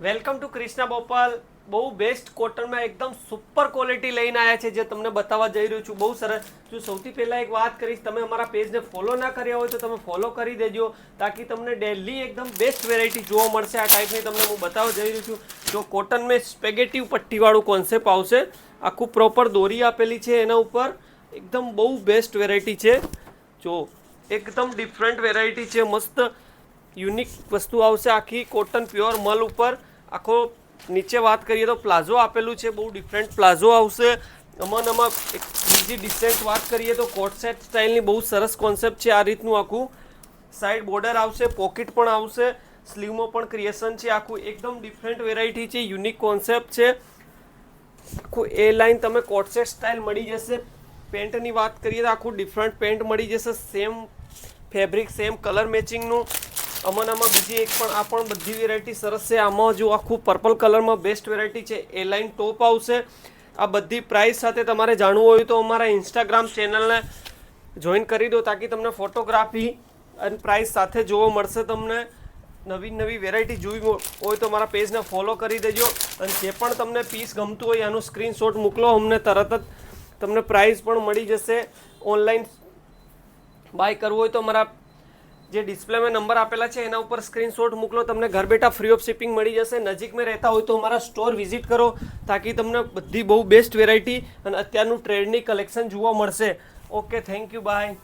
Welcome to Krishna Bopal. બહુ best કોટનમાં એકદમ super quality લઈને આવ્યા છે જે તમને બતાવવા જઈ રહ્યું છું. બહુ સરસ. જો સૌથી પહેલાં એક વાત કરીશ, તમે અમારા પેજને ફોલો ના કર્યા હોય તો તમે ફોલો કરી દેજો, તાકી તમને ડેલી એકદમ બેસ્ટ વેરાયટી જોવા મળશે. આ ટાઈપની તમને હું બતાવવા જઈ રહ્યું છું. જો કોટન મેં સ્પેગેટિવ પટ્ટીવાળું કોન્સેપ્ટ આવશે, આખું પ્રોપર દોરી આપેલી છે એના ઉપર. એકદમ બહુ બેસ્ટ વેરાયટી છે. જો એકદમ ડિફરન્ટ વેરાયટી છે, મસ્ત યુનિક વસ્તુ આવશે. આખી કોટન પ્યોર મલ ઉપર આખો નીચે વાત કરીએ તો પ્લાઝો આપેલું છે, બહુ ડિફરન્ટ પ્લાઝો આવશે. આમાં એક બીજી ડિસેન્ટ વાત કરીએ તો કોટ સેટ સ્ટાઇલની બહુ સરસ કોન્સેપ્ટ છે. આ રીતનું આખું સાઈડ બોર્ડર આવશે, પોકેટ પણ આવશે, સ્લીવમાં પણ ક્રિએશન છે. આખું એકદમ ડિફરન્ટ વેરાયટી છે, યુનિક કોન્સેપ્ટ છે. આખું એ લાઇન તમે કોટ સેટ સ્ટાઇલ મળી જશે. પેન્ટની વાત કરીએ તો આખું ડિફરન્ટ પેન્ટ મળી જશે, સેમ ફેબ્રિક સેમ કલર મેચિંગનું. આમાં બીજી એક પણ આ પણ બધી વેરાયટી સરસ છે. આમાં જો આખું પર્પલ કલરમાં બેસ્ટ વેરાયટી છે, એ લાઇન ટોપ આવશે. આ બધી પ્રાઇસ સાથે તમારે જાણવું હોય તો અમારા ઇન્સ્ટાગ્રામ ચેનલને જોઈન કરી દો, તાકી તમને ફોટોગ્રાફી અને પ્રાઇસ સાથે જોવા મળશે. તમને નવી વેરાયટી જોઈ હોય તો મારા પેજને ફોલો કરી દેજો. અને જે પણ તમને પીસ ગમતું હોય એનું સ્ક્રીનશોટ મોકલો, અમને તરત જ તમને પ્રાઇસ પણ મળી જશે. ઓનલાઈન બાય કરવું હોય તો મારા જે ડિસ્પ્લેમાં નંબર આપેલા છે એના ઉપર સ્ક્રીનશોટ મોકલો, તમને ઘર બેઠા ફ્રી ઓફ શિપિંગ મળી જશે. નજીકમાં રહેતા હોય તો અમારા સ્ટોર વિઝિટ કરો, તાકી તમને બધી બહુ બેસ્ટ વેરાયટી અને અત્યારનું ટ્રેન્ડની કલેક્શન જોવા મળશે. Okay, thank you, by.